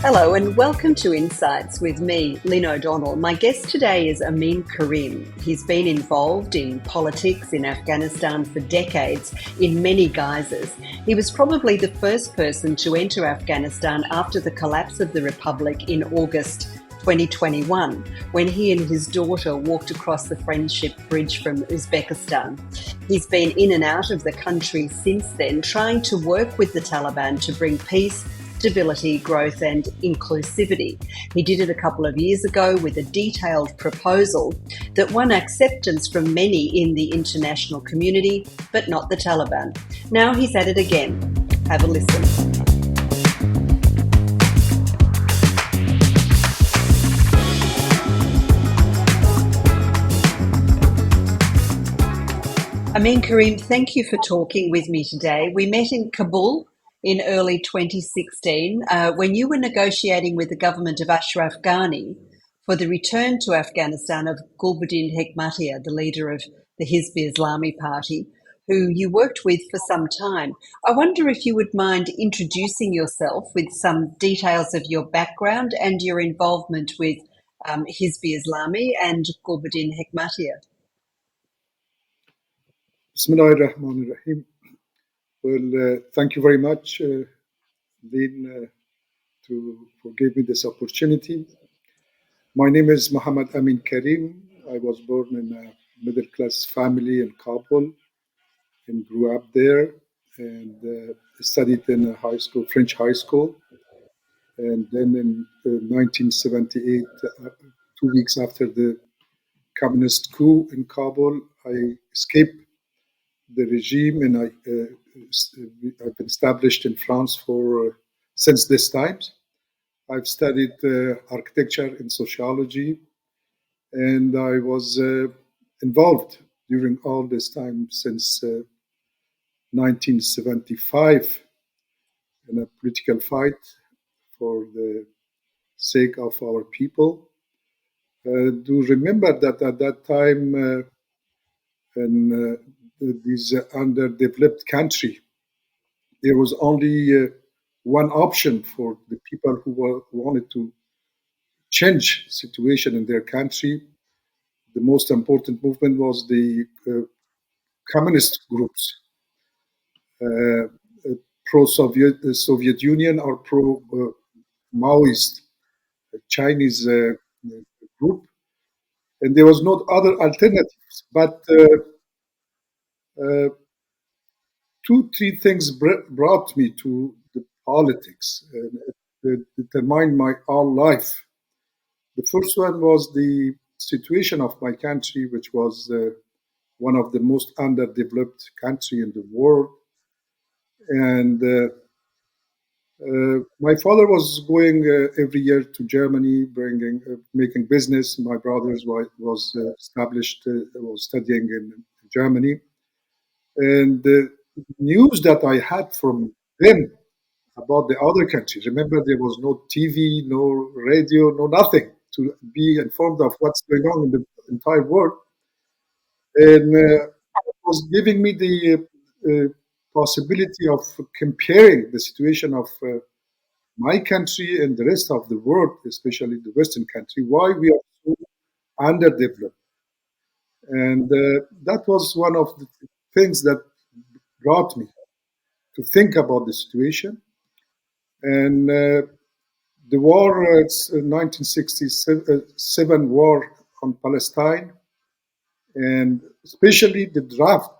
Hello and welcome to Insights with me, Lynne O'Donnell. My guest today is Amin Karim. He's been involved in politics in Afghanistan for decades in many guises. He was probably the first person to enter Afghanistan after the collapse of the Republic in August 2021, when he and his daughter walked across the Friendship Bridge from Uzbekistan. He's been in and out of the country since then, trying to work with the Taliban to bring peace, stability, growth and inclusivity. He did it a couple of years ago with a detailed proposal that won acceptance from many in the international community, but not the Taliban. Now he's at it again. Have a listen. Amin Karim, thank you for talking with me today. We met in Kabul in early 2016 when you were negotiating with the government of Ashraf Ghani for the return to Afghanistan of Gulbuddin Hekmatyar, the leader of the Hizb Islami Party, who you worked with for some time. I wonder if you would mind introducing yourself with some details of your background and your involvement with Hizb Islami and Gulbuddin Hekmatyar. Bismillahirrahmanirrahim. Well, thank you very much, Lynne, for giving me this opportunity. My name is Muhammad Amin Karim. I was born in a middle-class family in Kabul and grew up there and studied in a high school, French high school. And then in 1978, 2 weeks after the communist coup in Kabul, I escaped the regime, and I've been established in France for since this time. I've studied architecture and sociology, and I was involved during all this time since 1975 in a political fight for the sake of our people. Do remember that at that time in this underdeveloped country, there was only one option for the people who wanted to change situation in their country. The most important movement was the communist groups, pro-Soviet Soviet Union or pro-Maoist Chinese group, and there was no other alternatives. But 2-3 things brought me to the politics and determined my whole life. The first one was the situation of my country, which was one of the most underdeveloped country in the world. And my father was going every year to Germany, making business. My brother's wife was was studying in Germany. And the news that I had from them about the other countries, remember there was no TV, no radio, no nothing to be informed of what's going on in the entire world. And it was giving me the possibility of comparing the situation of my country and the rest of the world, especially the Western country, why we are so underdeveloped. And that was one of the things that brought me to think about the situation. And the war, it's 1967 war on Palestine, and especially the draft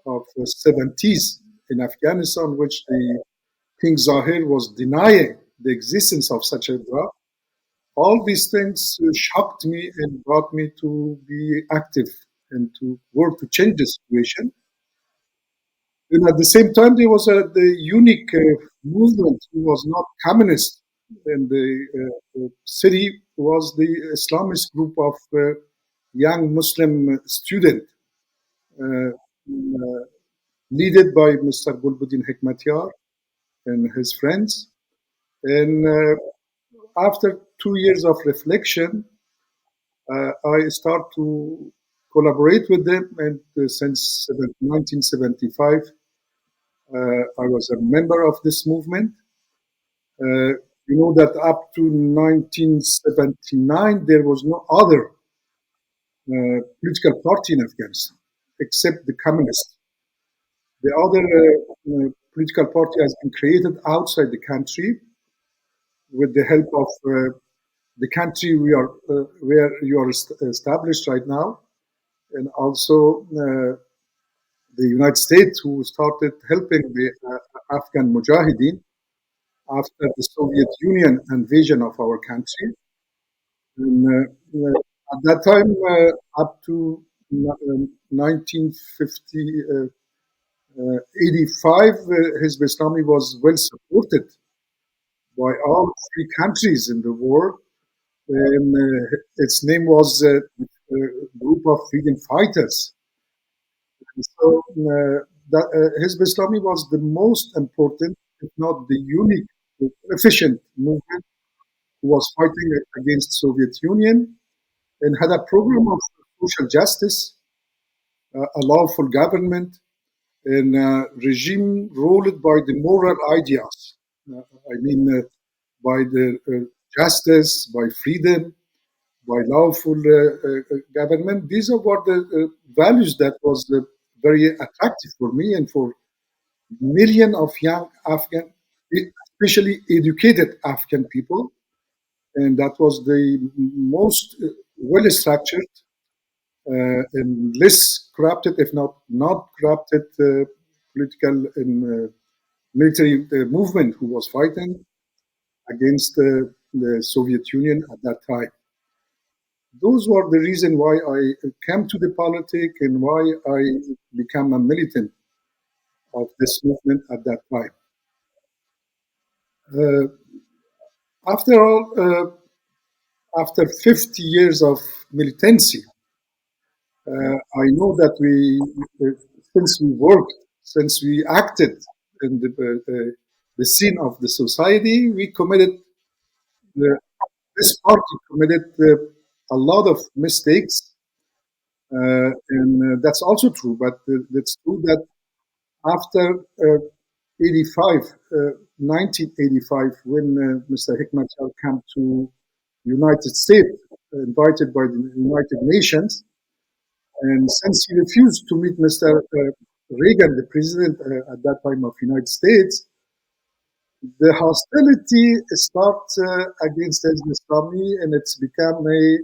of the 70s in Afghanistan, which the King Zahir was denying the existence of such a draft. All these things shocked me and brought me to be active and to work to change the situation. And at the same time, there was the unique movement who was not communist in the city, was the Islamist group of young Muslim students, led by Mr. Gulbuddin Hekmatyar and his friends. And after 2 years of reflection, I start to collaborate with them, and since 1975, I was a member of this movement. You know that up to 1979 there was no other political party in Afghanistan except the communists. The other political party has been created outside the country with the help of the country we are where you are established right now, and also the United States, who started helping the Afghan Mujahideen after the Soviet Union invasion of our country. And, at that time, up to 1950, 85, Hizb Islami was well supported by all three countries in the war. And its name was Group of Freedom Fighters. So Hizb Islami was the most important, if not the unique, efficient movement who was fighting against Soviet Union and had a program of social justice, a lawful government, and a regime ruled by the moral ideas. I mean, by the justice, by freedom, by lawful government. These are what the values that was very attractive for me and for millions of young Afghan, especially educated Afghan people. And that was the most well structured and less corrupted, if not corrupted, political and military movement who was fighting against the Soviet Union at that time. Those were the reason why I came to the politics and why I became a militant of this movement at that time. Uh, after all, after 50 years of militancy, I know that since we worked, since we acted in the scene of the society, we committed, uh, this party committed a lot of mistakes. And that's also true, but it's true that after 85, 1985, when Mr. Hikmatyar came to United States, invited by the United Nations, and since he refused to meet Mr. Reagan, the president at that time of United States, the hostility starts against Hizb Islami, and it's become a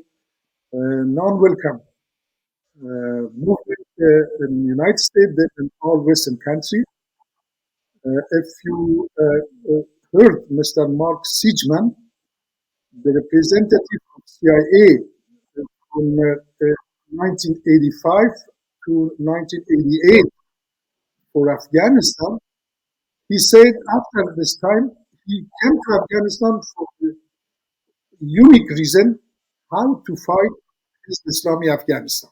non-welcome movement in the United States and in all Western countries. If you heard Mr. Mark Siegman, the representative of CIA from 1985 to 1988 for Afghanistan, he said after this time he came to Afghanistan for the unique reason how to fight Islamic Afghanistan.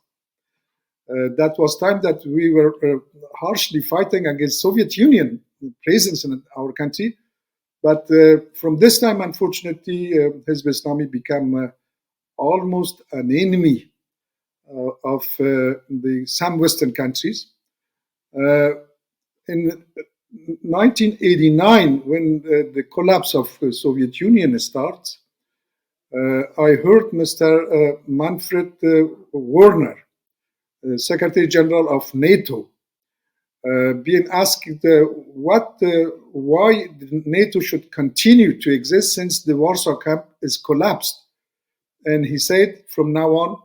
That was time that we were harshly fighting against Soviet Union presence in our country. But from this time, unfortunately, Hizb Islami became almost an enemy of some Western countries. In 1989, when the collapse of the Soviet Union starts, I heard Mr. Manfred Werner, Secretary General of NATO, being asked why NATO should continue to exist since the Warsaw Camp is collapsed. And he said, from now on,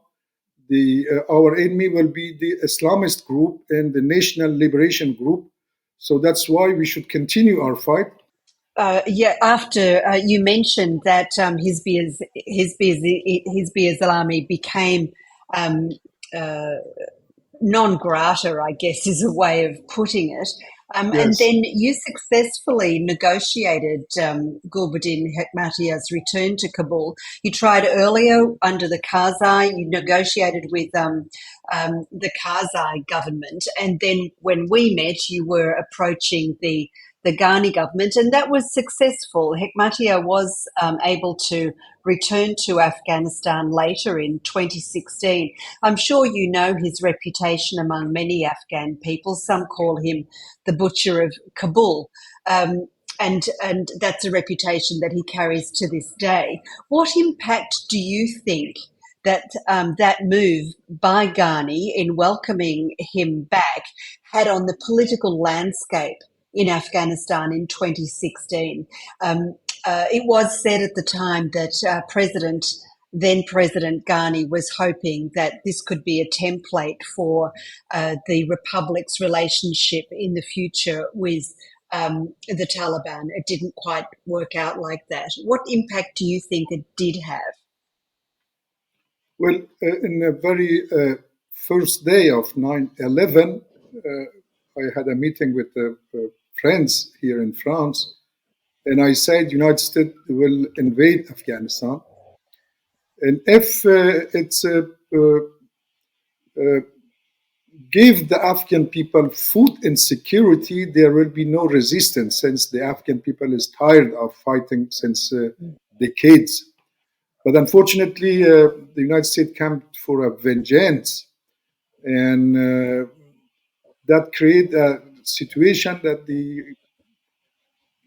our enemy will be the Islamist group and the National Liberation Group. So that's why we should continue our fight. After you mentioned that Hizb Islami became non grata, I guess is a way of putting it. And Yes. then you successfully negotiated Gulbuddin Hekmatyar's return to Kabul. You tried earlier under the Karzai, you negotiated with the Karzai government. And then when we met, you were approaching the Ghani government, and that was successful. Hekmatyar was able to return to Afghanistan later in 2016. I'm sure you know his reputation among many Afghan people. Some call him the butcher of Kabul. and that's a reputation that he carries to this day. What impact do you think that that move by Ghani in welcoming him back had on the political landscape in Afghanistan in 2016? It was said at the time that then President Ghani was hoping that this could be a template for the Republic's relationship in the future with the Taliban. It didn't quite work out like that. What impact do you think it did have? Well, in the very first day of 9/11, I had a meeting with friends here in France, and I said United States will invade Afghanistan, and if it's give the Afghan people food insecurity, there will be no resistance, since the Afghan people is tired of fighting since decades. But unfortunately, the United States came for a vengeance, and that created a situation that the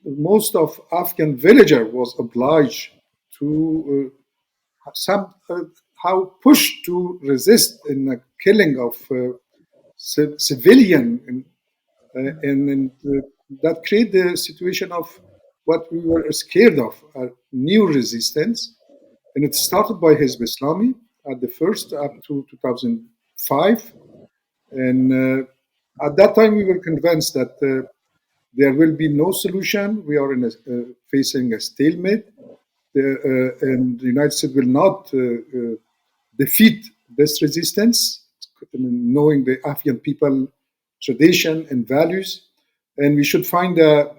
most of Afghan villager was obliged to somehow pushed to resist in the killing of civilian, and that created the situation of what we were scared of, a new resistance. And it started by Hizb Islami at the first up to 2005. And at that time, we were convinced that there will be no solution. We are facing a stalemate, and the United States will not defeat this resistance, knowing the Afghan people tradition and values. And we should find a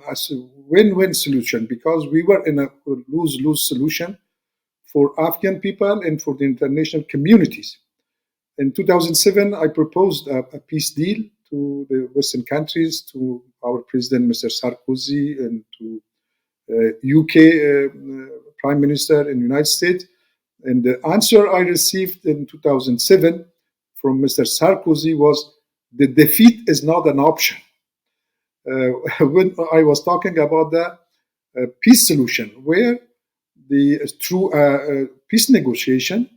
win-win solution, because we were in a lose-lose solution for Afghan people and for the international communities. In 2007, I proposed a peace deal to the Western countries, to our president, Mr. Sarkozy, and to UK Prime Minister in the United States. And the answer I received in 2007 from Mr. Sarkozy was, the defeat is not an option. When I was talking about the peace solution, where through peace negotiation,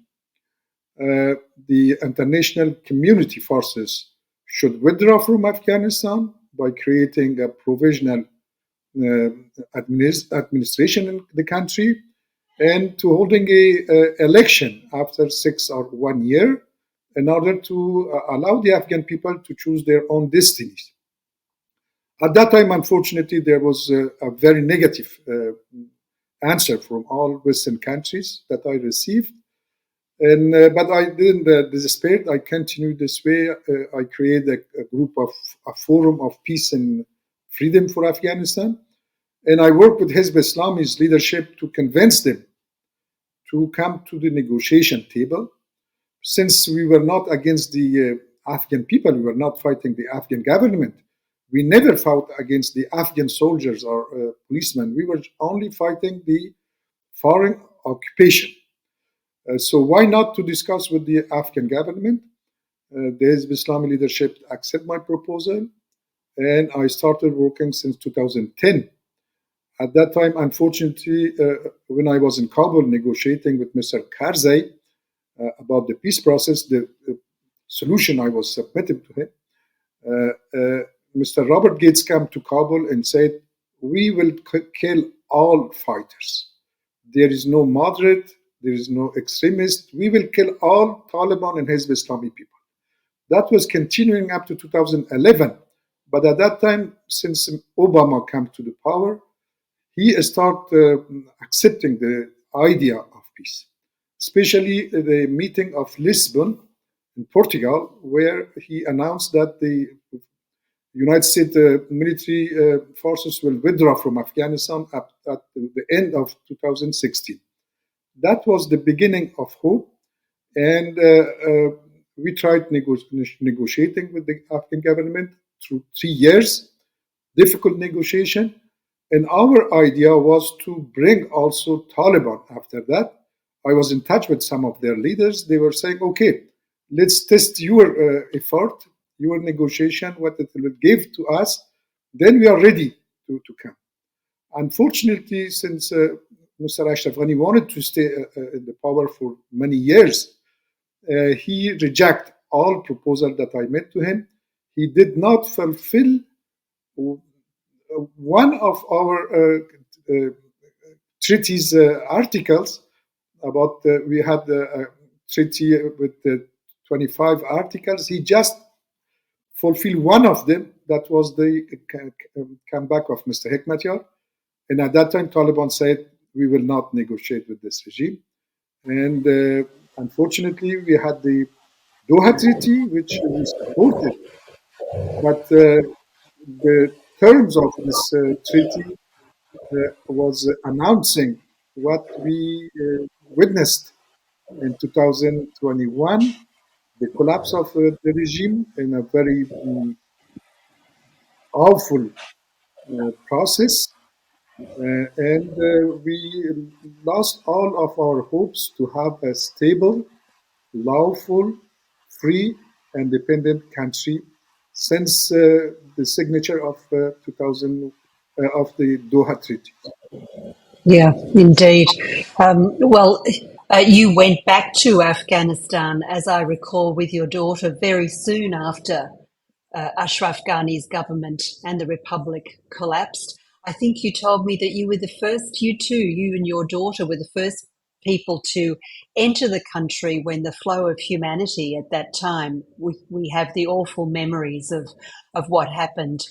the international community forces should withdraw from Afghanistan by creating a provisional administration in the country, and to holding a election after 6 or 1 year, in order to allow the Afghan people to choose their own destinies. At that time, unfortunately, there was a very negative answer from all Western countries that I received. And but I didn't despair. I continued this way. I created a forum of peace and freedom for Afghanistan, and I worked with Hizb Islami's leadership to convince them to come to the negotiation table. Since we were not against the Afghan people, we were not fighting the Afghan government. We never fought against the Afghan soldiers or policemen. We were only fighting the foreign occupation. So why not to discuss with the Afghan government? The Hizb Islami leadership accepted my proposal, and I started working since 2010. At that time, unfortunately, when I was in Kabul negotiating with Mr. Karzai about the peace process, the solution I was submitted to him, Mr. Robert Gates came to Kabul and said, we will kill all fighters. There is no moderate, there is no extremist. We will kill all Taliban and Hizb Islami people. That was continuing up to 2011. But at that time, since Obama came to the power, he started accepting the idea of peace, especially the meeting of Lisbon in Portugal, where he announced that the United States military forces will withdraw from Afghanistan at the end of 2016. That was the beginning of hope, and we tried negotiating with the Afghan government through 3 years, difficult negotiation, and our idea was to bring also Taliban after that. I was in touch with some of their leaders. They were saying, okay, let's test your effort, your negotiation, what it will give to us, then we are ready to come. Unfortunately, since Mr. Ashraf Ghani wanted to stay in the power for many years, he rejected all proposals that I made to him. He did not fulfill one of our treaties articles about we had a treaty with 25 articles. He just fulfilled one of them. That was the comeback of Mr. Hekmatyar. And at that time, Taliban said, we will not negotiate with this regime. And unfortunately, we had the Doha Treaty, which we supported. But the terms of this treaty was announcing what we witnessed in 2021, the collapse of the regime in a very awful process. And we lost all of our hopes to have a stable, lawful, free, independent country since the signature of 2000 of the Doha Treaty. Yeah, indeed. You went back to Afghanistan, as I recall, with your daughter very soon after Ashraf Ghani's government and the republic collapsed. I think you told me that you were the first, you and your daughter were the first people to enter the country when the flow of humanity at that time, we have the awful memories of what happened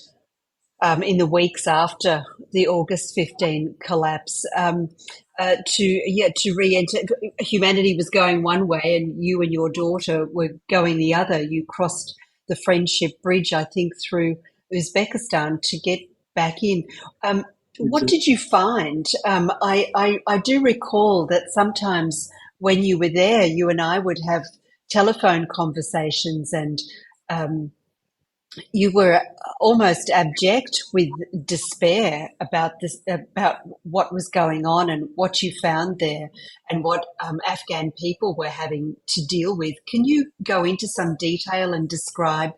in the weeks after the August 15 collapse, to re-enter. Humanity was going one way, and you and your daughter were going the other. You crossed the Friendship Bridge, I think, through Uzbekistan to get back in. What did you find? I do recall that sometimes when you were there, you and I would have telephone conversations, and you were almost abject with despair about this, about what was going on and what you found there, and what Afghan people were having to deal with. Can you go into some detail and describe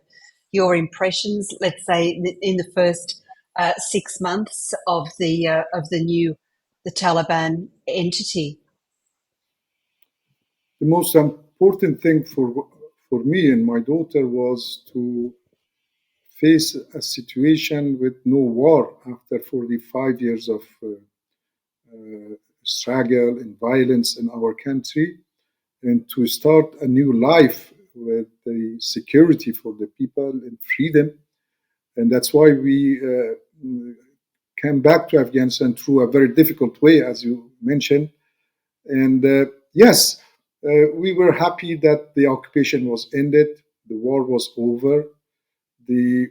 your impressions, let's say, in the first 6 months of the Taliban entity? The most important thing for me and my daughter was to face a situation with no war after 45 years of struggle and violence in our country, and to start a new life with the security for the people and freedom. And that's why we came back to Afghanistan through a very difficult way, as you mentioned. And yes, we were happy that the occupation was ended, the war was over, the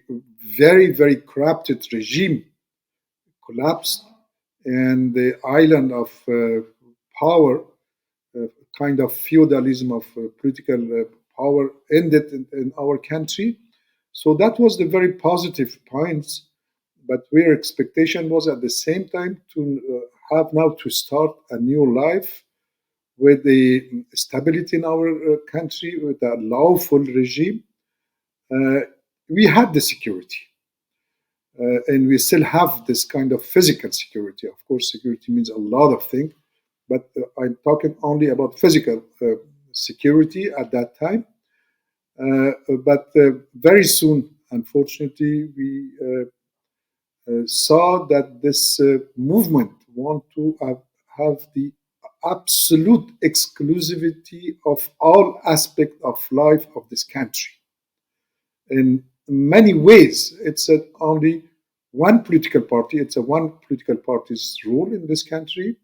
very, very corrupted regime collapsed, and the island of power, kind of feudalism of political power, ended in our country. So that was the very positive points. But our expectation was at the same time to have now to start a new life with the stability in our country, with a lawful regime. We had the security. And we still have this kind of physical security. Of course, security means a lot of things, but I'm talking only about physical security at that time. But very soon, unfortunately, we saw that this movement want to have the absolute exclusivity of all aspects of life of this country. In many ways, it's only one political party. It's a one political party's rule in this country.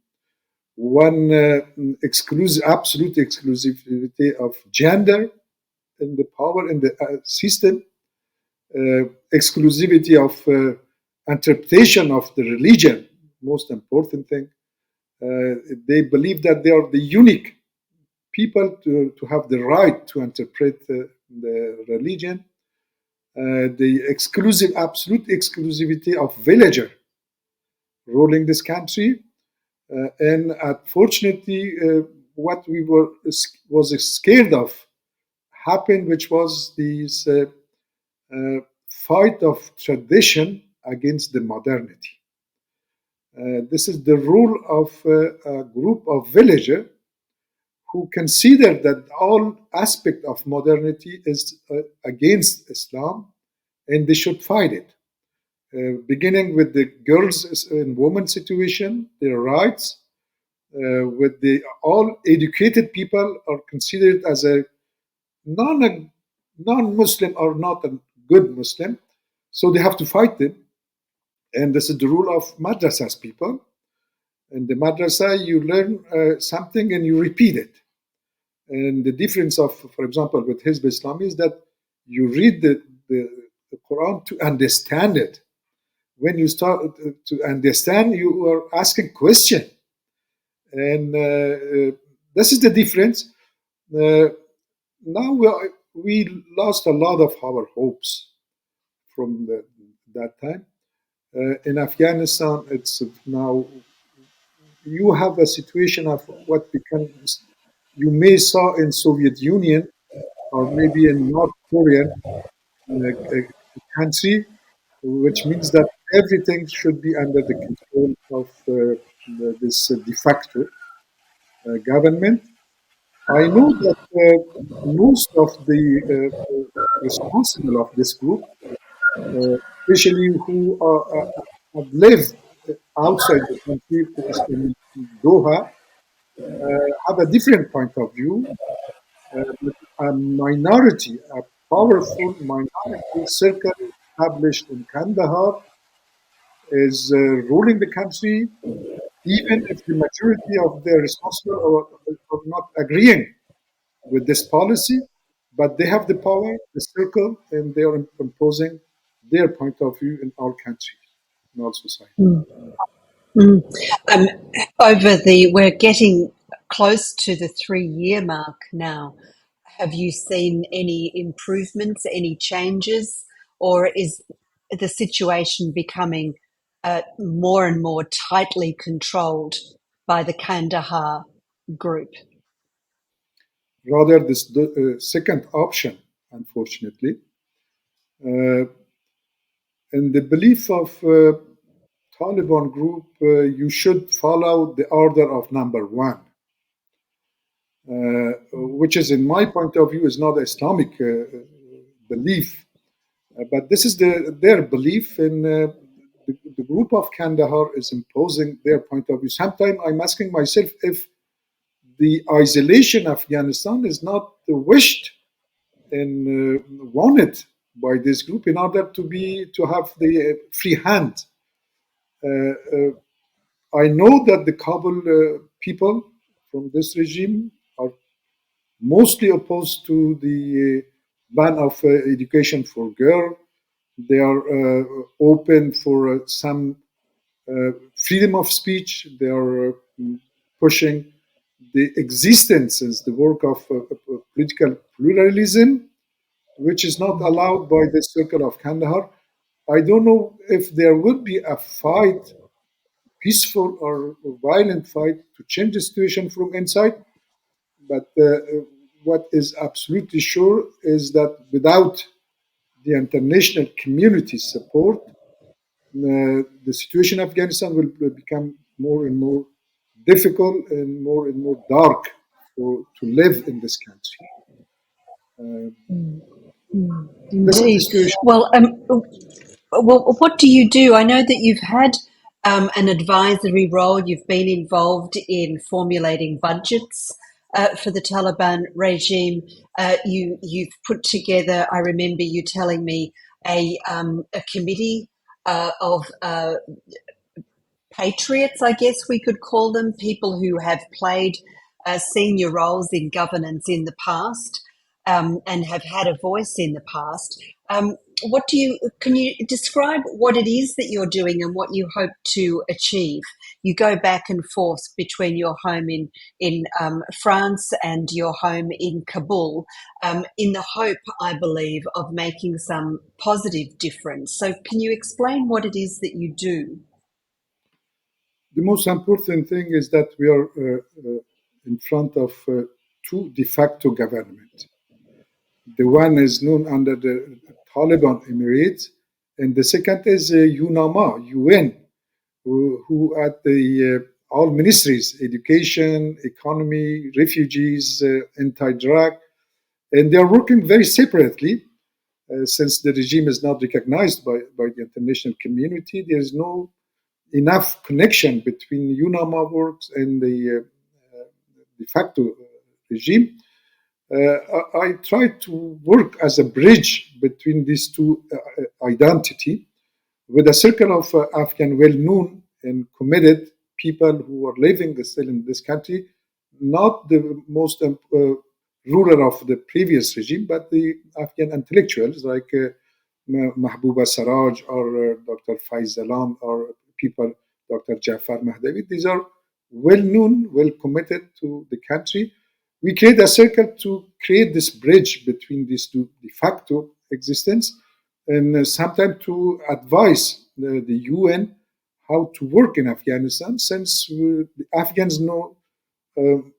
One absolute exclusivity of gender in the power in the system. Exclusivity of interpretation of the religion. Most important thing. They believe that they are the unique people to have the right to interpret the religion. The absolute exclusivity of villager ruling this country, and unfortunately, what we was scared of happened, which was this fight of tradition against the modernity. This is the rule of a group of villagers who consider that all aspect of modernity is against Islam and they should fight it. Beginning with the girls and women situation, their rights, with the all educated people are considered as a non non-Muslim or not a good Muslim, so they have to fight them. And this is the rule of madrasas people. In the madrasa, you learn something and you repeat it. And the difference of, for example, with Hizb Islam is that you read the Quran to understand it. When you start to understand, you are asking question. And this is the difference. Now we lost a lot of our hopes from that time. In Afghanistan, it's now you have a situation of what becomes you may saw in Soviet Union or maybe in North Korean country, which means that everything should be under the control of this de facto government. I know that most of the responsible of this group, especially who have lived outside the country, in Doha, have a different point of view. But a minority, a powerful minority circle established in Kandahar is ruling the country, even if the majority of the responsible are not agreeing with this policy, but they have the power, the circle, and they are imposing their point of view in our country, in our society. Um, we're getting close to the 3-year mark now. Have you seen any improvements, any changes, or is the situation becoming more and more tightly controlled by the Kandahar group? Rather, this second option, unfortunately. In the belief of Taliban group, you should follow the order of number one, which is, in my point of view, is not Islamic belief, but this is their belief in the group of Kandahar is imposing their point of view. Sometimes I'm asking myself if the isolation of Afghanistan is not wished and wanted by this group in order to have the free hand. I know that the Kabul people from this regime are mostly opposed to the ban of education for girls. They are open for some freedom of speech. They are pushing the existence, the work of political pluralism, which is not allowed by the circle of Kandahar. I don't know if there would be a fight, peaceful or violent fight, to change the situation from inside. But what is absolutely sure is that without the international community support, the situation in Afghanistan will become more and more difficult and more dark to live in this country. This is the Indeed. situation. Well, what do you do? I know that you've had an advisory role. You've been involved in formulating budgets for the Taliban regime. You've put together, I remember you telling me, a committee of patriots, I guess we could call them, people who have played senior roles in governance in the past and have had a voice in the past. Can you describe what it is that you're doing and what you hope to achieve? You go back and forth between your home in France and your home in Kabul in the hope, I believe, of making some positive difference. So can you explain what it is that you do? The most important thing is that we are in front of two de facto governments. The one is known under the Taliban Emirates, and the second is UNAMA, UN, who at the all ministries, education, economy, refugees, anti-drug, and they are working very separately. Since the regime is not recognized by the international community, there is no enough connection between UNAMA works and the de facto regime. I try to work as a bridge between these two identity with a circle of Afghan well-known and committed people who are living still in this country, not the most ruler of the previous regime, but the Afghan intellectuals like Mahbouba Saraj or Dr. Faiz Zalam or people, Dr. Jafar Mahdavi. These are well-known, well-committed to the country. We create a circle to create this bridge between these two de facto existence and sometimes to advise the UN how to work in Afghanistan, since the Afghans know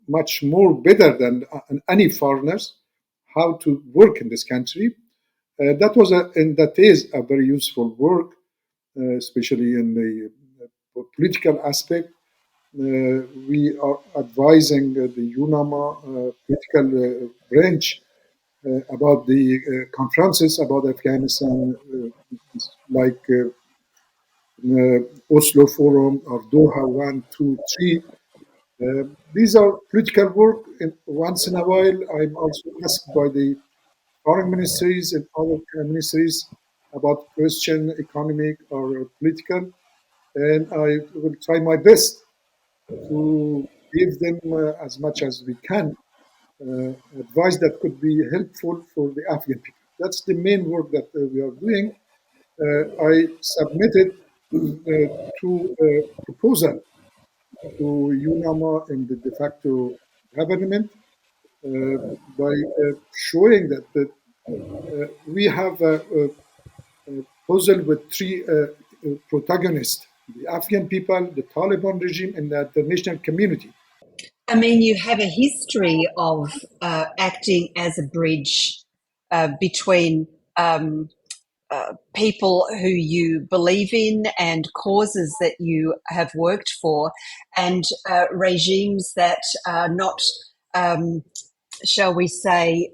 much more better than any foreigners how to work in this country. That was and that is a very useful work, especially in the political aspect. We are advising the UNAMA political branch about the conferences about Afghanistan, like Oslo Forum or Doha 1, 2, 3. These are political work, and once in a while, I'm also asked by the foreign ministries and other ministries about question, economic or political, and I will try my best to give them as much as we can advice that could be helpful for the Afghan people. That's the main work that we are doing. I submitted two proposals to UNAMA and the de facto government by showing that we have a puzzle with three protagonists: the Afghan people, the Taliban regime, and the international community. I mean, you have a history of acting as a bridge between people who you believe in and causes that you have worked for, and regimes that are not, shall we say,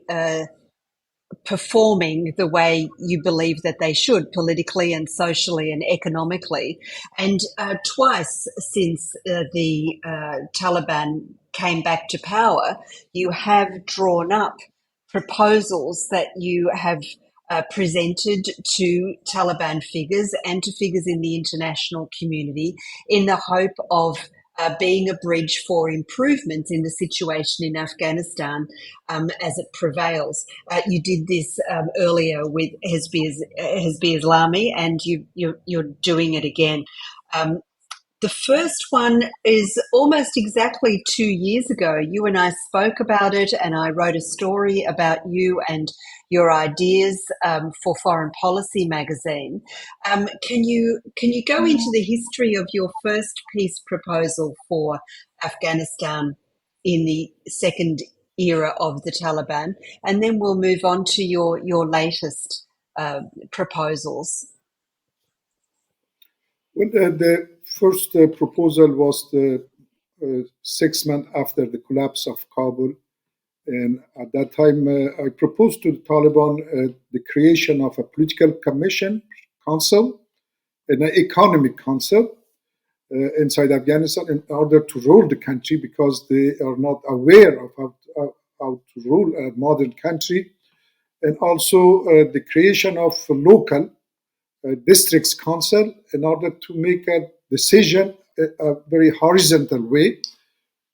performing the way you believe that they should, politically and socially and economically. And twice since the Taliban came back to power, you have drawn up proposals that you have presented to Taliban figures and to figures in the international community in the hope of being a bridge for improvements in the situation in Afghanistan as it prevails. You did this earlier with Hizb Islami, and you're doing it again. The first one is almost exactly 2 years ago. You and I spoke about it, and I wrote a story about you and your ideas for Foreign Policy magazine. Can you go into the history of your first peace proposal for Afghanistan in the second era of the Taliban, and then we'll move on to your latest proposals. Well, the first proposal was the 6 months after the collapse of Kabul. And at that time, I proposed to the Taliban the creation of a political commission council and an economic council inside Afghanistan in order to rule the country, because they are not aware of how to rule a modern country. And also the creation of a local districts council in order to make a decision a very horizontal way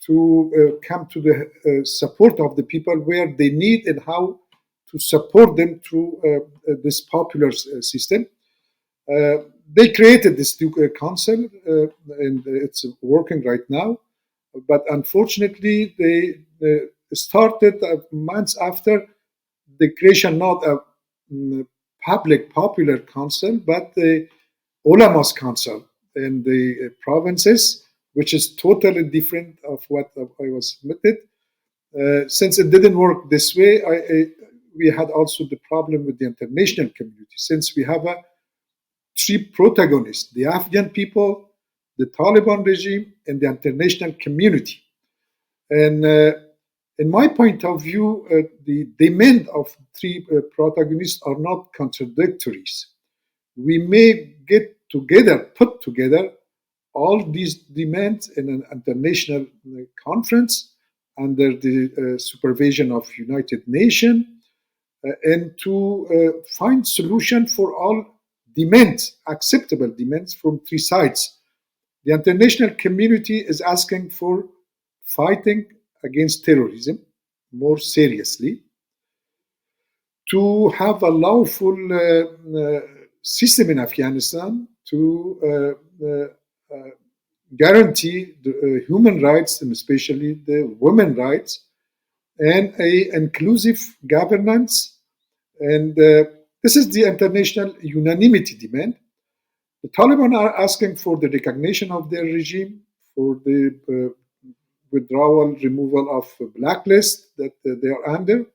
to come to the support of the people where they need and how to support them through this popular system. They created this council and it's working right now. But unfortunately, they started months after the creation, not a public popular council, but the Ulamas Council in the provinces, which is totally different of what I was submitted. Since it didn't work this way, we had also the problem with the international community, since we have three protagonists: the Afghan people, the Taliban regime, and the international community. And in my point of view, the demand of three protagonists are not contradictories. We may get together, put together all these demands in an international conference under the supervision of United Nations and to find solution for all demands, acceptable demands from three sides. The international community is asking for fighting against terrorism more seriously, to have a lawful system in Afghanistan to guarantee the human rights, and especially the women rights, and a inclusive governance. And this is the international unanimity demand. The Taliban are asking for the recognition of their regime, for the withdrawal, removal of blacklist that they are under,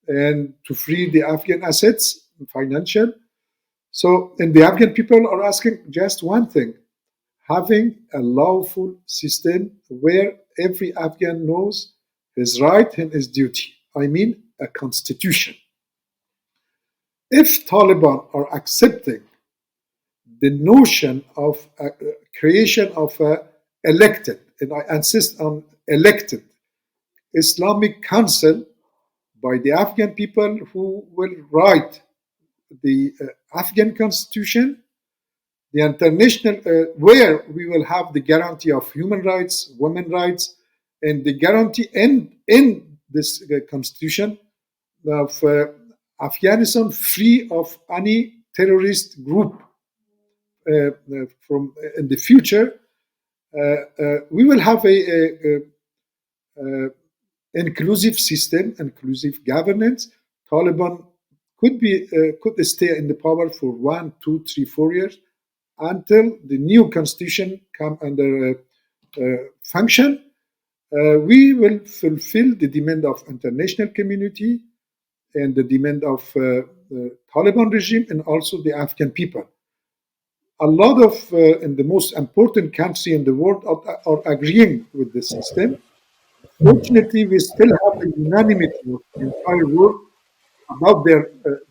and to free the Afghan assets, financial. So, and the Afghan people are asking just one thing: having a lawful system where every Afghan knows his right and his duty. I mean, a constitution. If Taliban are accepting the notion of creation of a elected, and I insist on elected, Islamic Council by the Afghan people who will write the Afghan constitution, the international, where we will have the guarantee of human rights, women rights, and the guarantee in this constitution of Afghanistan free of any terrorist group from in the future. We will have a inclusive system, inclusive governance. Taliban could stay in the power for 1, 2, 3, 4 years until the new constitution come under function. We will fulfill the demand of international community and the demand of the Taliban regime and also the Afghan people. A lot of and the most important country in the world are agreeing with the system. Fortunately, we still have a unanimity of the entire world about their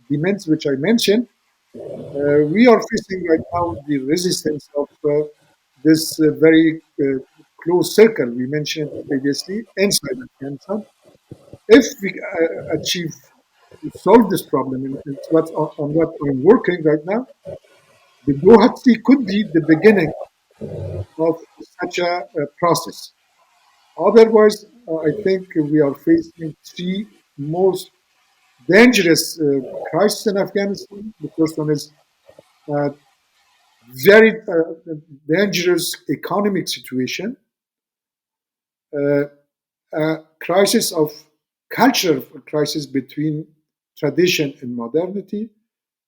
demands, which I mentioned. We are facing right now the resistance of this very close circle we mentioned previously inside Afghanistan. If we achieve to solve this problem, and it's on what I'm working right now, the Guwahati could be the beginning of such a process. Otherwise, I think we are facing three most dangerous crises in Afghanistan. The first one is uh, very dangerous economic situation, a crisis of cultural crisis between tradition and modernity,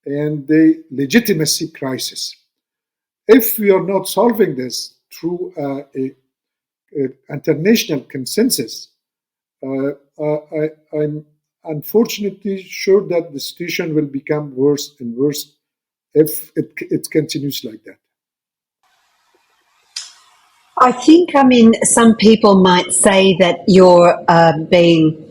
and the legitimacy crisis. If we are not solving this through a international consensus, I'm unfortunately sure that the situation will become worse and worse if it continues like that. I think, I mean, some people might say that you're being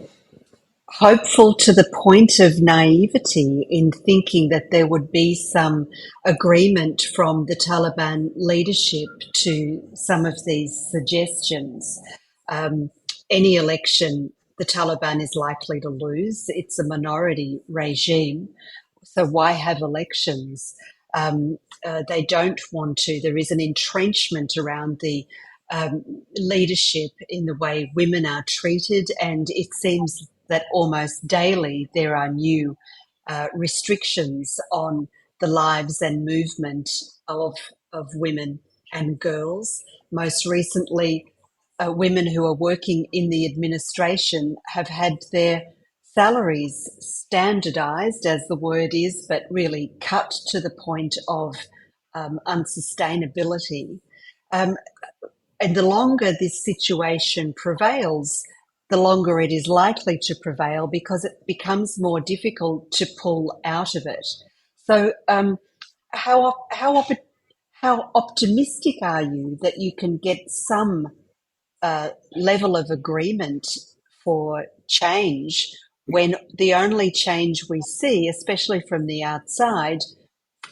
hopeful to the point of naivety in thinking that there would be some agreement from the Taliban leadership to some of these suggestions. Um, any election the Taliban is likely to lose. It's a minority regime. So why have elections? They don't want to. There is an entrenchment around the leadership in the way women are treated, and it seems that almost daily there are new restrictions on the lives and movement of women and girls. Most recently, women who are working in the administration have had their salaries standardised, as the word is, but really cut to the point of unsustainability. Um, and the longer this situation prevails, the longer it is likely to prevail because it becomes more difficult to pull out of it. So, how How optimistic are you that you can get some level of agreement for change when the only change we see, especially from the outside,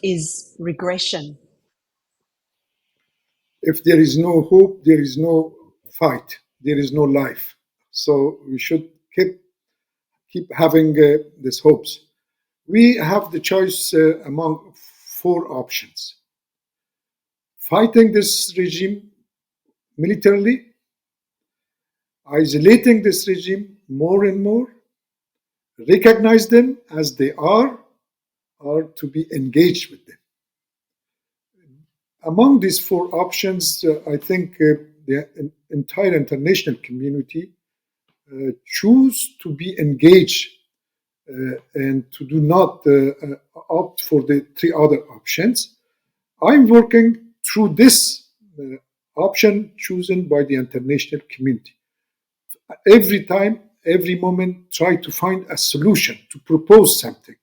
is regression? If there is no hope, there is no fight, there is no life. So we should keep having these hopes. We have the choice among four options: fighting this regime militarily, isolating this regime more and more, recognize them as they are, or to be engaged with them. Among these four options, I think the entire international community choose to be engaged and to do not opt for the three other options. I'm working through this option chosen by the international community. Every time, every moment, try to find a solution, to propose something.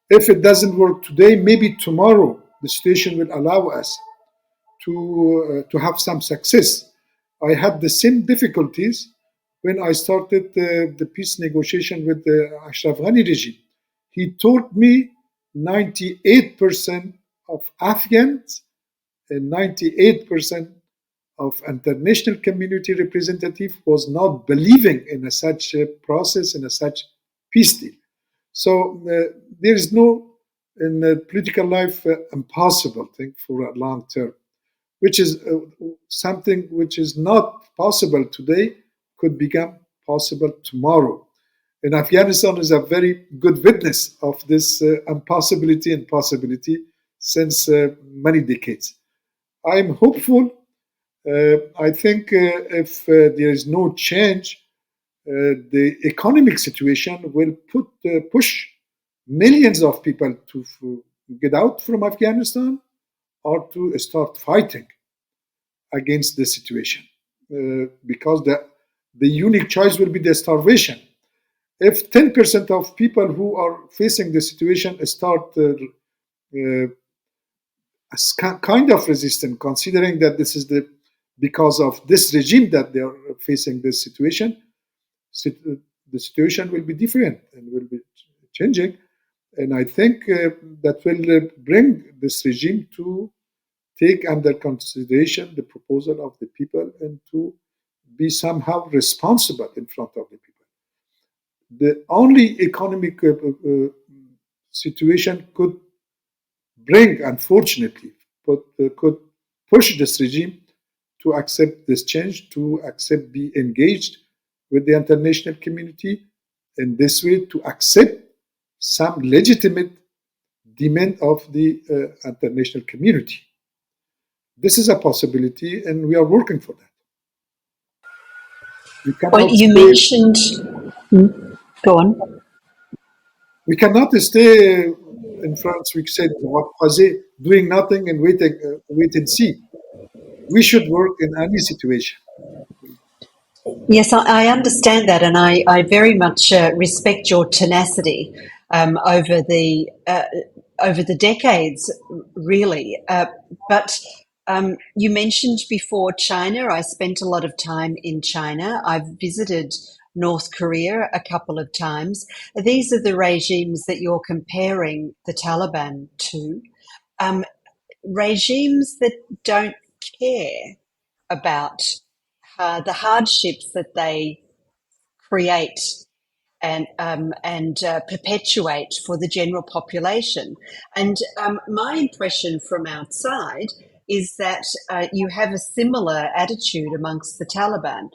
If it doesn't work today, maybe tomorrow the situation will allow us to have some success. I had the same difficulties when I started the peace negotiation with the Ashraf Ghani regime. He told me 98% of Afghans and 98% of international community representative was not believing in such a process, in such peace deal. So there is no, in political life, impossible thing for a long term, which is something which is not possible today could become possible tomorrow. And Afghanistan is a very good witness of this impossibility and possibility since many decades. I'm hopeful. I think if there is no change, the economic situation will push millions of people to get out from Afghanistan or to start fighting against the situation, because the unique choice will be the starvation. If 10% of people who are facing the situation start kind of resistance, considering that this is because of this regime that they are facing this situation, the situation will be different and will be changing. And I think that will bring this regime to take under consideration the proposal of the people and to be somehow responsible in front of the people. The only economic situation could bring, unfortunately, but could push this regime to accept this change, to accept, be engaged with the international community, in this way to accept some legitimate demand of the international community. This is a possibility, and we are working for that. We Well, cannot you stay. mentioned, go on. We cannot stay in France. We said doing nothing and wait and see. We should work in any situation. Yes, I understand that, and I very much respect your tenacity over the decades, really. But you mentioned before China. I spent a lot of time in China. I've visited North Korea a couple of times. These are the regimes that you're comparing the Taliban to. Um, Regimes that don't care about the hardships that they create and perpetuate for the general population. And my impression from outside is that you have a similar attitude amongst the Taliban.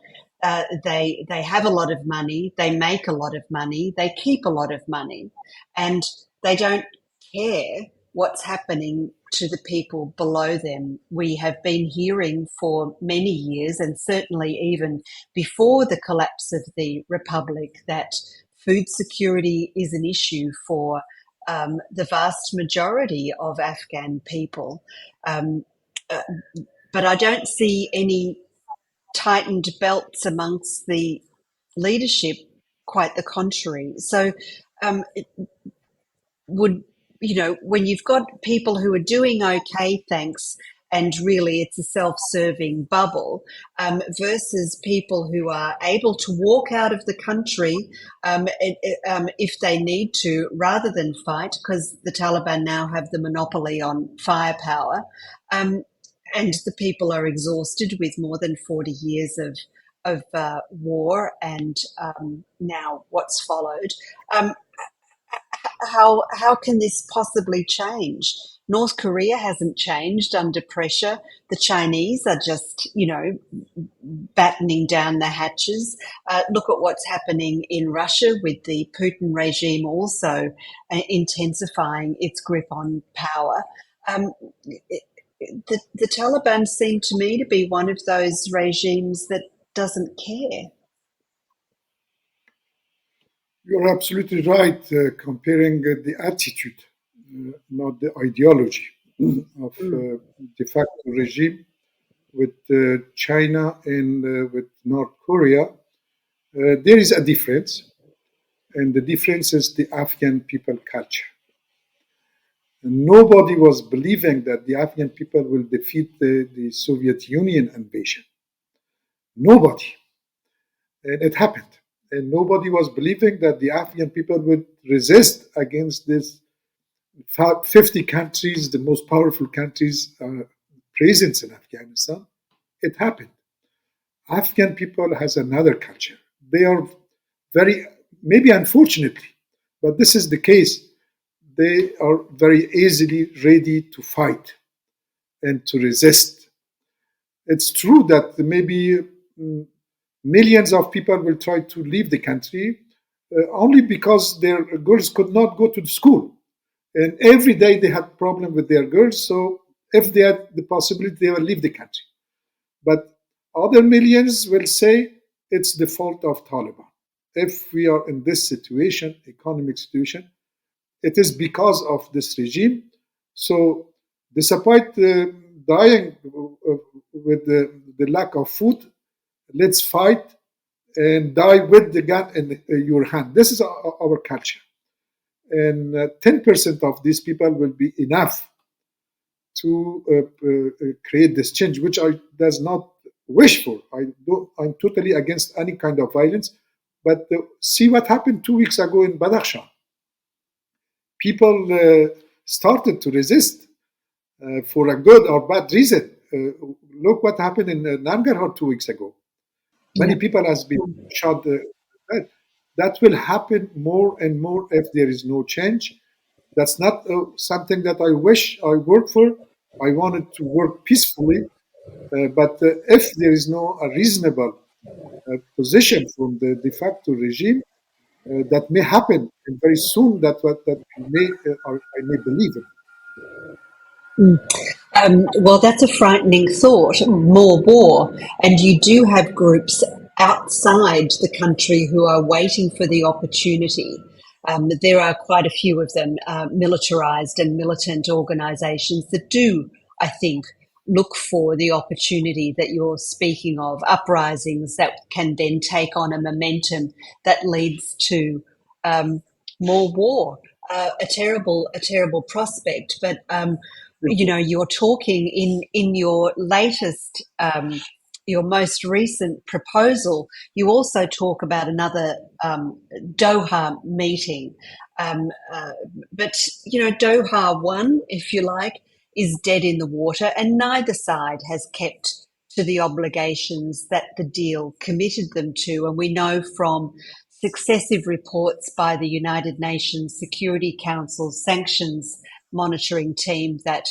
They have a lot of money, they make a lot of money, they keep a lot of money, and they don't care what's happening to the people below them. We have been hearing for many years, and certainly even before the collapse of the republic, that food security is an issue for the vast majority of Afghan people. Um, uh, but I don't see any tightened belts amongst the leadership, quite the contrary. So, um, would when you've got people who are doing okay, thanks, and really it's a self-serving bubble, versus people who are able to walk out of the country if they need to, rather than fight, because the Taliban now have the monopoly on firepower, and the people are exhausted with more than 40 years of war and now what's followed. Um, how can this possibly change? North Korea hasn't changed under pressure. The Chinese are just, battening down the hatches. Look at what's happening in Russia with the Putin regime also intensifying its grip on power. Um, the Taliban seem to me to be one of those regimes that doesn't care. You're absolutely right, comparing the attitude, not the ideology of Mm. de facto regime with China and with North Korea. There is a difference, and the difference is the Afghan people culture. Nobody was believing that the Afghan people will defeat the Soviet Union invasion. Nobody. And it happened. And nobody was believing that the Afghan people would resist against this 50 countries, the most powerful countries, presence in Afghanistan. It happened. Afghan people has another culture. They are very, maybe unfortunately, but this is the case. They are very easily ready to fight and to resist. It's true that maybe millions of people will try to leave the country only because their girls could not go to the school. And every day they had problem with their girls. So if they had the possibility, they will leave the country. But other millions will say it's the fault of Taliban. If we are in this situation, economic situation, it is because of this regime. So despite dying with the lack of food, let's fight and die with the gun in your hand. This is our culture. And 10% of these people will be enough to create this change, which I does not wish for. I'm totally against any kind of violence. But see what happened 2 weeks ago in Badakhshan. People started to resist for a good or bad reason. Look what happened in Nangarhar 2 weeks ago. Many Yeah. people has been shot. That will happen more and more if there is no change. That's not something that I wish I work for. I wanted to work peacefully, but if there is no a reasonable position from the de facto regime, that may happen, and very soon that I may believe in. Well, that's a frightening thought, more war. And you do have groups outside the country who are waiting for the opportunity. There are quite a few of them, militarized and militant organizations that do, I think, look for the opportunity that you're speaking of, uprisings that can then take on a momentum that leads to more war. A terrible prospect, but you're talking in your latest, your most recent proposal. You also talk about another Doha meeting, but Doha one, if you like, is dead in the water, and neither side has kept to the obligations that the deal committed them to. And we know from successive reports by the United Nations Security Council sanctions monitoring team that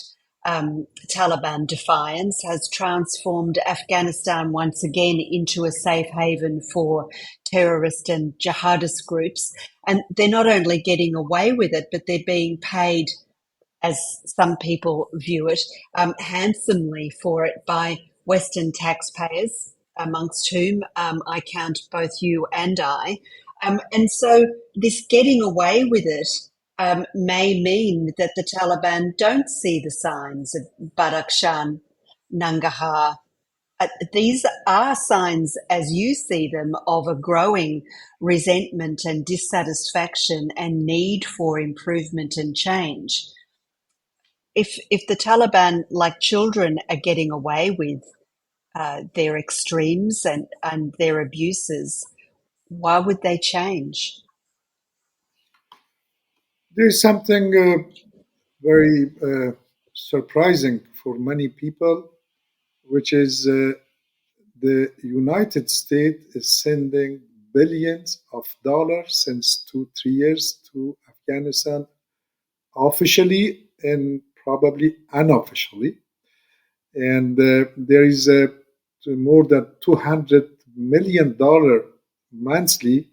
Taliban defiance has transformed Afghanistan once again into a safe haven for terrorist and jihadist groups. And they're not only getting away with it, but they're being paid, as some people view it, handsomely for it by Western taxpayers, amongst whom I count both you and I. And so this getting away with it may mean that the Taliban don't see the signs of Badakhshan, Nangarhar, These are signs, as you see them, of a growing resentment and dissatisfaction and need for improvement and change. If the Taliban, like children, are getting away with their extremes and their abuses, why would they change? There's something very surprising for many people, which is the United States is sending billions of dollars since 2, 3 years to Afghanistan, officially and probably unofficially. And there is more than $200 million monthly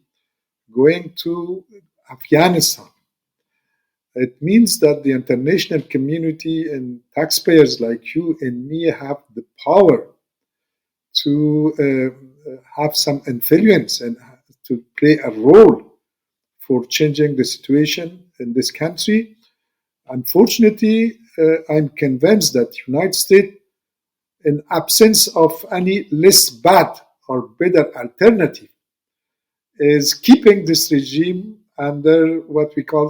going to Afghanistan. It means that the international community and taxpayers like you and me have the power to have some influence and to play a role for changing the situation in this country. Unfortunately, I'm convinced that United States, in absence of any less bad or better alternative, is keeping this regime under what we call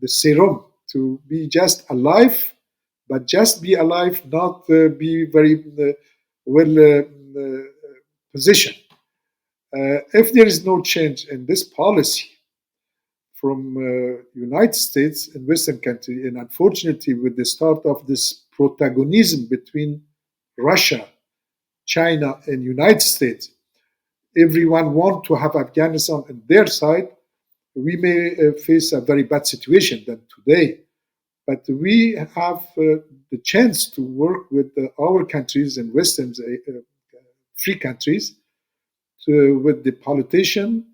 the serum, to be just alive, but just be alive, not be very well positioned. If there is no change in this policy from United States and Western country, and unfortunately with the start of this protagonism between Russia, China, and United States, everyone want to have Afghanistan on their side, we may face a very bad situation than today. But we have the chance to work with our countries and Western free countries with the politician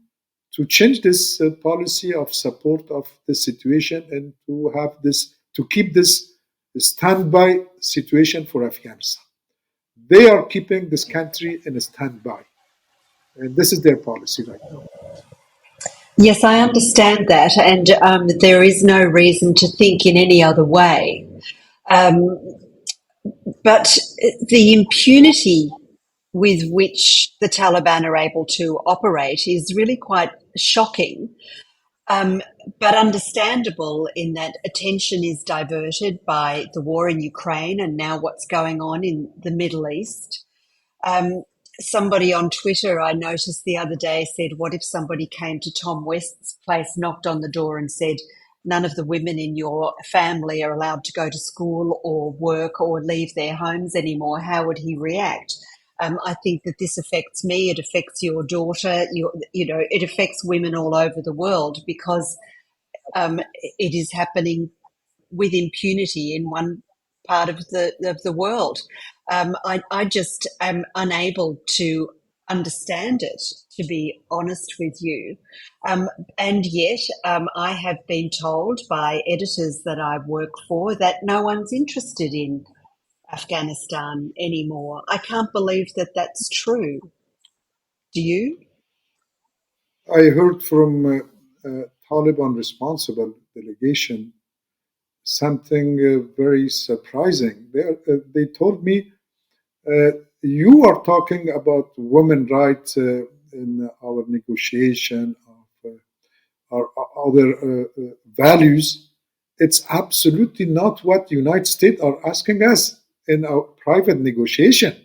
to change this policy of support of the situation and to have this, to keep this standby situation for Afghanistan. They are keeping this country in a standby, and this is their policy right now. Yes, I understand that, and there is no reason to think in any other way. Um, but the impunity with which the Taliban are able to operate is really quite shocking, um, but understandable in that attention is diverted by the war in Ukraine and now what's going on in the Middle East. Um, Somebody on Twitter I noticed the other day said, what if somebody came to Tom West's place, knocked on the door and said, none of the women in your family are allowed to go to school or work or leave their homes anymore? How would he react? I think that this affects me. It affects your daughter. It affects women all over the world because it is happening with impunity in one part of the world. I just am unable to understand it, to be honest with you. And yet, I have been told by editors that I work for that no one's interested in Afghanistan anymore. I can't believe that that's true. Do you? I heard from Taliban responsible delegation something very surprising. They told me, you are talking about women rights in our negotiation of our other values. It's absolutely not what the United States are asking us in our private negotiation.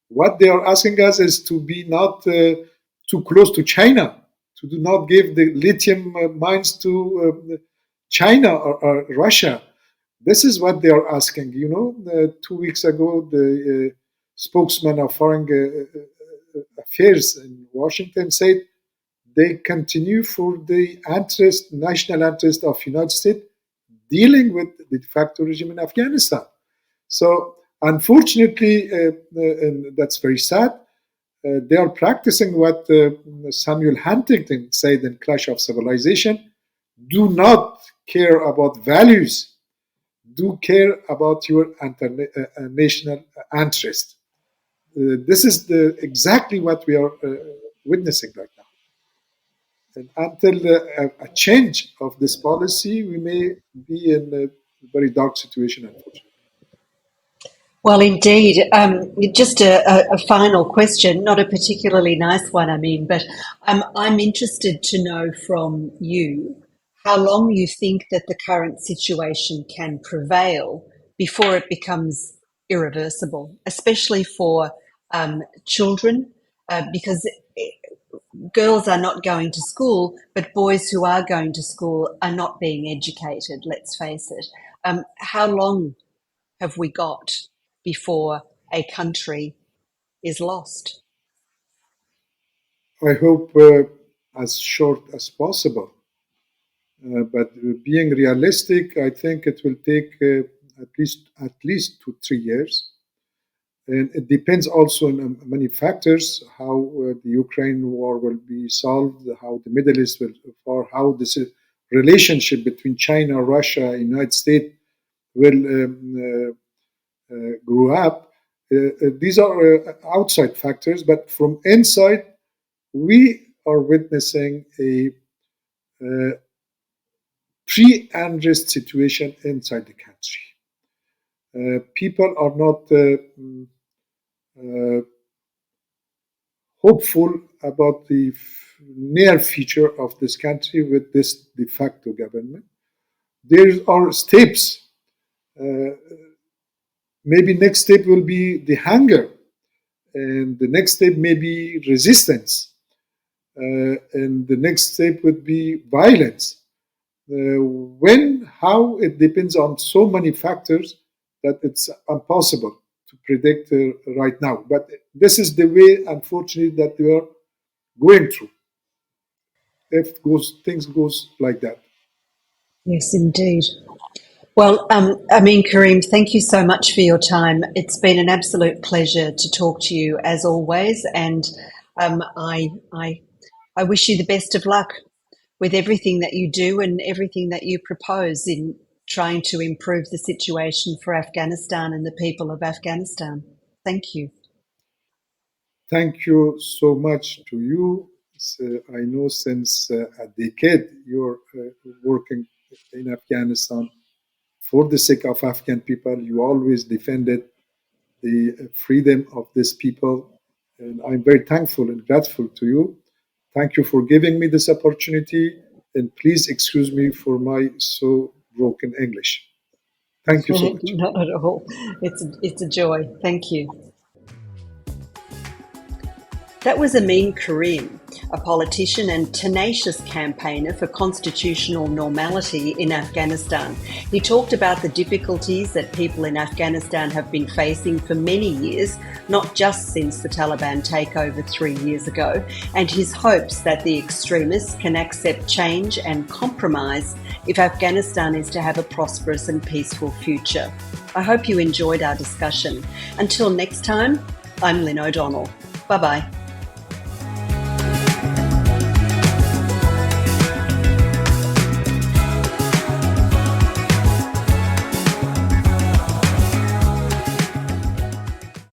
What they are asking us is to be not too close to China, to do not give the lithium mines to China or Russia. This is what they are asking. 2 weeks ago, the spokesman of Foreign Affairs in Washington said they continue for the national interest of United States dealing with the de facto regime in Afghanistan. So unfortunately, and that's very sad, they are practicing what Samuel Huntington said in Clash of Civilization: do not care about values, do care about your national interest. This is exactly what we are witnessing right now. And until a change of this policy, we may be in a very dark situation, unfortunately. Well, indeed. Just a final question, not a particularly nice one, I mean, but I'm interested to know from you how long you think that the current situation can prevail before it becomes irreversible, especially for children, because girls are not going to school, but boys who are going to school are not being educated, let's face it. How long have we got before a country is lost? I hope as short as possible. But being realistic, I think it will take at least 2 3 years, and it depends also on many factors: how the Ukraine war will be solved, how the Middle East will, or how this relationship between China, Russia, United States will grow up. These are outside factors, but from inside, we are witnessing a pre-unrest situation inside the country. People are not uh, hopeful about the near future of this country with this de facto government. There are steps. Uh, Maybe next step will be the hunger, and the next step may be resistance, and the next step would be violence. When, how, it depends on so many factors that it's impossible to predict right now. But this is the way, unfortunately, that we are going through. If things goes like that. Yes, indeed. Well, Amin Karim, thank you so much for your time. It's been an absolute pleasure to talk to you as always, and I wish you the best of luck with everything that you do and everything that you propose in trying to improve the situation for Afghanistan and the people of Afghanistan. Thank you. Thank you so much to you. I know since a decade you're working in Afghanistan for the sake of Afghan people. You always defended the freedom of these people. And I'm very thankful and grateful to you. Thank you for giving me this opportunity. And please excuse me for my so broken English. Thank you so much. Not at all. It's a joy. Thank you. That was Amin Karim, a politician and tenacious campaigner for constitutional normality in Afghanistan. He talked about the difficulties that people in Afghanistan have been facing for many years, not just since the Taliban takeover 3 years ago, and his hopes that the extremists can accept change and compromise if Afghanistan is to have a prosperous and peaceful future. I hope you enjoyed our discussion. Until next time, I'm Lynne O'Donnell. Bye-bye.